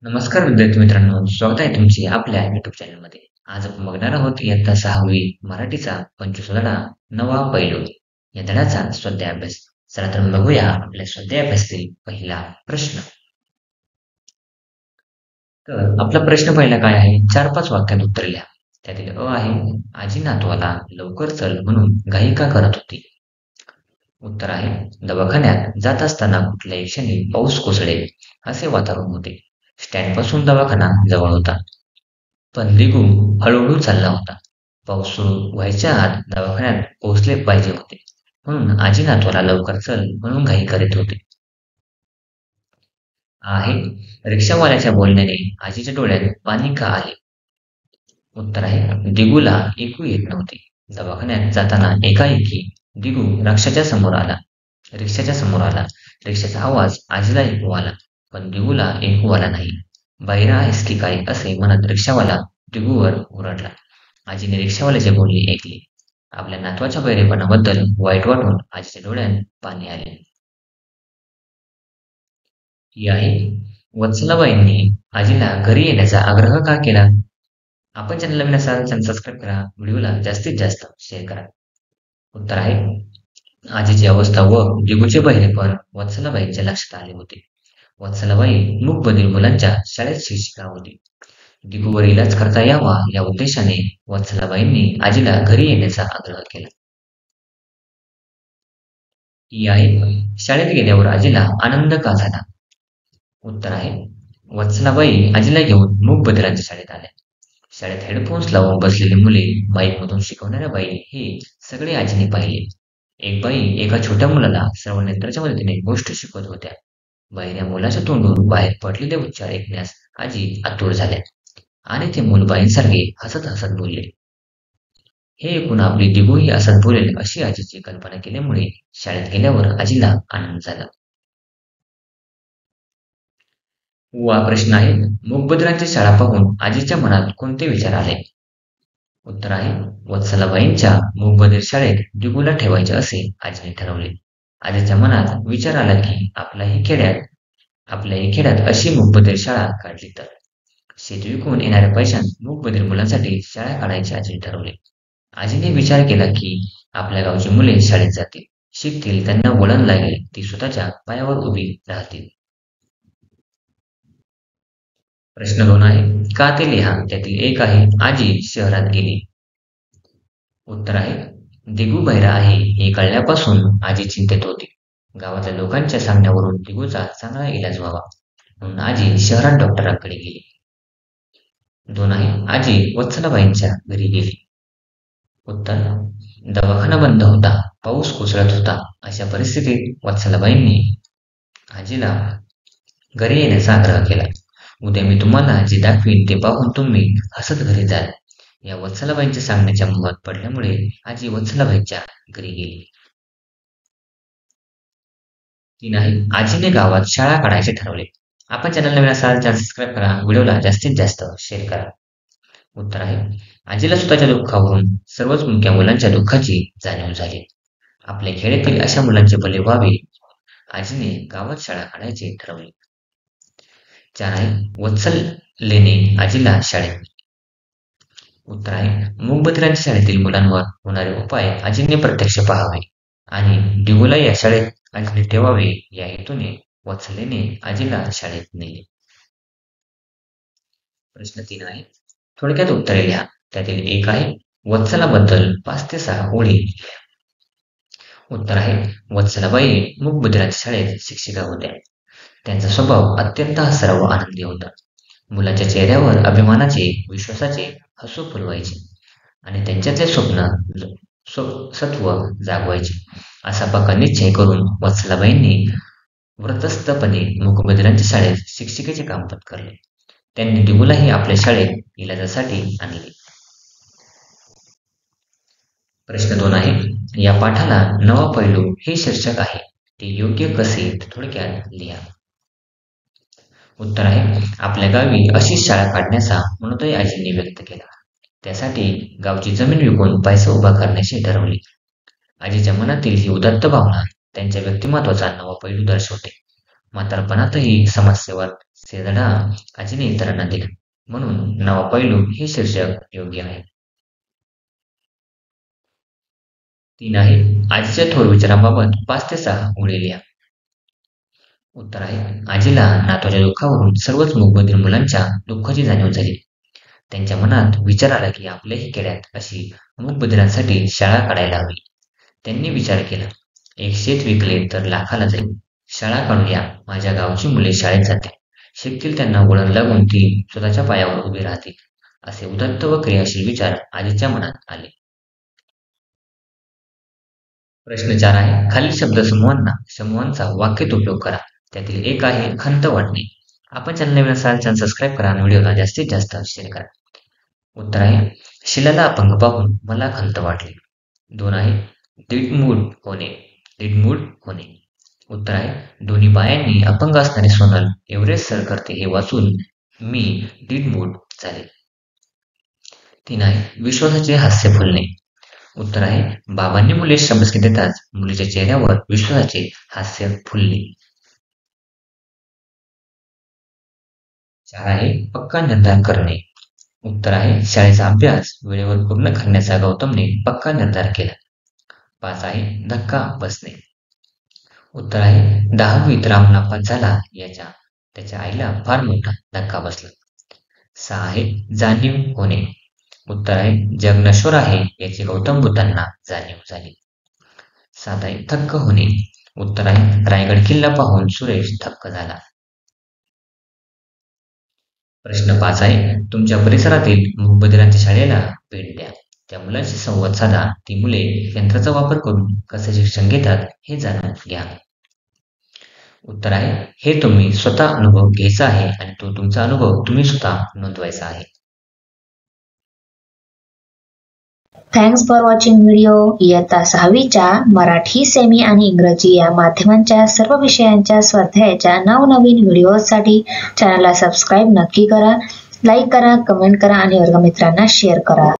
नमस्कार विद्यार्थी मित्रांनो, स्वागत आहे तुमचे आपल्या YouTube चॅनलमध्ये. आज आपण बघणार आहोत इयत्ता 6वी मराठीचा 25 धडा नवा पैलू या धड्याचा स्वाध्याय अभ्यास. चला तर मग बघूया आपल्या स्वाध्याय अभ्यासातील पहिला प्रश्न. तर आपला प्रश्न पहिला काय आहे? 4-5 वाक्यात उत्तर लिहा. त्यातील अ आहे, आजी नातवाला लवकर चल म्हणून घाई का करत होती? उत्तर आहे, दवाखान्यात जात असताना कुठल्याही क्षणी पाऊस कोसळेल असे वातावरण होते. स्टँडपासून दवाखाना जवळ होता. पण दिगू हळूहळू चालला होता. पाऊस सुरू व्हायच्या आत दवाखान्यात पोहोचले पाहिजे होते. म्हणून आजी नातवाला लवकर चल म्हणून घाई करीत होती. आहे, रिक्षावाल्याच्या बोलण्याने आजीच्या डोळ्यात पाणी का आले? उत्तर आहे, दिगूला ऐकू येत नव्हते. दवाखान्यात जाताना एकाएकी दिगू रिक्षाच्या समोर आला. रिक्षाचा आवाज आजीला ऐकू आला, पण दिगूला ऐकू आला नाही. "बहिरा आहेस की काय?" असे म्हणत रिक्षावाला दिगूवर ओरडला. आजीने रिक्षावाल्याचे बोलणे ऐकले. आपल्या नातवाच्या बहिरेपणाबद्दल वाईट वाटून आजीच्या डोळ्यात पाणी आले. ही आहे, वत्सलाबाईंनी आजीला घरी येण्याचा आग्रह का केला? आपण चॅनलला नवीन असाल चॅनल सबस्क्राईब करा, व्हिडिओला जास्तीत जास्त शेअर करा. उत्तर आहे, आजीची अवस्था व दिगूचे बहिरेपण वत्सलाबाईंच्या लक्षात आले होते. वत्सलाबाई मूकबधीर मुलांच्या शाळेत शिक्षिका होती. दिगूवर इलाज करता यावा या उद्देशाने वत्सलाबाईंनी आजीला घरी येण्याचा आग्रह केला. ही आहे, शाळेत गेल्यावर आजीला आनंद का झाला? उत्तर आहे, वत्सलाबाई आजीला घेऊन मूकबधिरांच्या शाळेत आल्या. शाळेत हेडफोन्स लावून बसलेली मुले, माईकमधून शिकवणाऱ्या बाई हे सगळे आजीने पाहिले. एक बाई एका छोट्या मुलाला श्रवणयंत्राच्या मदतीने गोष्ट शिकवत होत्या. बहिऱ्या मुलाच्या तोंडून बाहेर पडलेले उच्चार ऐकण्यास आजी आतुर झाल्या आणि ते मूल बाईंसारखे हसत हसत बोलले. हे ऐकून आपली दिगूही असत बोलेल अशी आजीची कल्पना केल्यामुळे शाळेत गेल्यावर आजीला आनंद झाला. वा प्रश्न आहे, मूकबधिरांची शाळा पाहून आजीच्या मनात कोणते विचार आले? उत्तर आहे, वत्सलाबाईंच्या मूकबधीर शाळेत दिगूला ठेवायचे असे आजीने ठरवले. आजीच्या मनात विचार आला की आपल्याही खेड्यात अशी मूकबधीर शाळा काढली तर. शेत विकून येणाऱ्या पैशात मूकबधीर मुलांसाठी शाळा काढायचे आजीने ठरवले. आजीने विचार केला की आपल्या गावची मुले शाळेत जातील, शिकतील, त्यांना वळण लागेल, ती स्वतःच्या पायावर उभी राहतील. प्रश्न 2 आहे, का ते लिहा. त्यातील एक आहे, आजी शहरात गेली. उत्तर आहे, दिगू बहिरा आहे हे कळल्यापासून आजी चिंतेत होती. गावातल्या लोकांच्या सांगण्यावरून दिगूचा चांगला इलाज व्हावा म्हणून आजी शहरात डॉक्टरांकडे गेली. 2 आहे, आजी वत्सलाबाईंच्या घरी गेली. उत्तर, दवाखाना बंद होता, पाऊस कोसळत होता. अशा परिस्थितीत वत्सलाबाईंनी आजीला घरी येण्याचा आग्रह केला. उद्या मी तुम्हाला जे दाखवीन ते पाहून तुम्ही हसत घरी जाल. या वत्सलाबाईंच्या सांगण्याच्या मोहात पडल्यामुळे आजी वत्सलाबाईंच्या घरी गेली. 3 आहे, आजीने गावात शाळा काढायचे ठरवले. आपण चॅनल नवीन असाल चॅनल सबस्क्राईब करा, व्हिडिओला जास्तीत जास्त शेअर करा. उत्तर आहे, आजीला स्वतःच्या दुःखावरून सर्वच मुक्या मुलांच्या दुःखाची जाणीव झाली. आपल्या खेड्यातील अशा मुलांचे भले व्हावे आजीने गावात शाळा काढायचे ठरवले. 4 आहे, वत्सलेने आजीला शाळेत. उत्तर आहे, मूकबधिरांच्या शाळेतील मुलांवर होणारे उपाय आजीने प्रत्यक्ष पाहावे आणि दिगूला या शाळेत आजीने ठेवावे या हेतूने वत्सलेने आजीला शाळेत नेले. प्रश्न 3 आहे, थोडक्यात उत्तरे लिहा. त्यातील एक आहे, वत्सलाबद्दल 5 ते 6 ओळी. उत्तर आहे, वत्सलाबाई मूकबधिरांच्या शाळेत शिक्षिका होत्या. त्यांचा स्वभाव अत्यंत हसरा व आनंदी होता. मुलांच्या चेहऱ्यावर अभिमानाचे, विश्वासाचे हसू फुलवायचे आणि त्यांच्यातले सत्व जागवायचे. असा पक्का निश्चय करून वत्सलाबाईंनी व्रतस्थपणे मूकबधिरांच्या शाळेत शिक्षिकेचे काम पत्करले. त्यांनी दिगूलाही आपल्या शाळेत इलाजासाठी आणले. प्रश्न 2 आहे, या पाठाला नवा पैलू हे शीर्षक आहे, ते योग्य कसे थोडक्यात लिहा. उत्तर आहे, आपल्या गावी अशी शाळा काढण्याचा मनोदय आजींनी व्यक्त केला. त्यासाठी गावची जमीन विकून पैसा उभा करण्याचे ठरवले. आजीच्या मनातील ही उदात्त भावना त्यांच्या व्यक्तिमत्वाचा नवा पैलू दर्शवते. म्हातारपणातही समाजसेवा से धडा आजीने इतरांना दिला, म्हणून नवा पैलू हे शीर्षक योग्य आहे. 3 आहे आजीच्या थोर विचारांबाबत 5 ते 6 ओळी लिहा. उत्तर आहे आजीला नातवाच्या दुःखावरून सर्वच मूकबधीर मुलांच्या दुःखाची जाणीव झाली. त्यांच्या मनात विचार आला की आपल्याही खेड्यात अशी मूकबधिरांसाठी शाळा काढायला हवी. त्यांनी विचार केला, एक शेत विकले तर लाखाला जाईल. शाळा काढूया, माझ्या गावची मुले शाळेत जातील, शिकतील, त्यांना वळण लागून ती स्वतःच्या पायावर उभी राहतील. असे उदात्त व क्रियाशील विचार आजीच्या मनात आले. प्रश्न 4 आहे खालील समूहांचा वाक्यात उपयोग करा. त्यातील एक आहे खंत वाटणे. आपण चॅनल नवीन असाल चॅनल सबस्क्राईब करा आणि व्हिडिओला जास्तीत जास्त शेअर करा. उत्तर आहे शिलाला अपंग पाहून मला खंत वाटली. 2 आहे दीडमूड होणे. उत्तर आहे दोन्ही बायांनी अपंग असणारे सोनल एव्हरेस्ट सर करते हे वाचून मी दीडमूड झाले. 3 आहे विश्वासाचे हास्य फुलणे. उत्तर आहे बाबांनी मुले शाबासकी देताच मुलीच्या चेहऱ्यावर विश्वासाचे हास्य फुलले. 4 आहे पक्का निर्धार करणे. उत्तर आहे शाळेचा अभ्यास वेळेवर पूर्ण करण्याचा गौतमने पक्का निर्धार केला. 5 आहे धक्का बसणे. उत्तर आहे 10वीत राम नापास झाला याच्या त्याच्या आईला फार मोठा धक्का बसला. 6 आहे जाणीव होणे. उत्तर आहे जग नश्वर आहे याची गौतम बुद्धांना जाणीव झाली. 7 आहे थक्क होणे. उत्तर आहे रायगड किल्ला पाहून सुरेश थक्क झाला. प्रश्न 5 आहे तुमच्या परिसरातील मूकबधिरांच्या शाळेला भेट द्या. त्या मुलांशी संवाद साधा. ती मुले यंत्राचा वापर करून कसे शिक्षण घेतात हे जाणून घ्या. उत्तर आहे हे तुम्ही स्वतः अनुभव घ्यायचा आहे आणि तो तुमचा अनुभव तुम्ही स्वतः नोंदवायचा आहे. Thanks for watching video. इयत्ता 6वीच्या मराठी, सेमी आणि इंग्रजी या माध्यमांच्या सर्व विषयांच्या स्वाध्यायाच्या नवनवीन व्हिडिओसाठी चॅनलला सबस्क्राईब नक्की करा, लाईक करा, कमेंट करा आणि वर्गमित्रांना शेअर करा.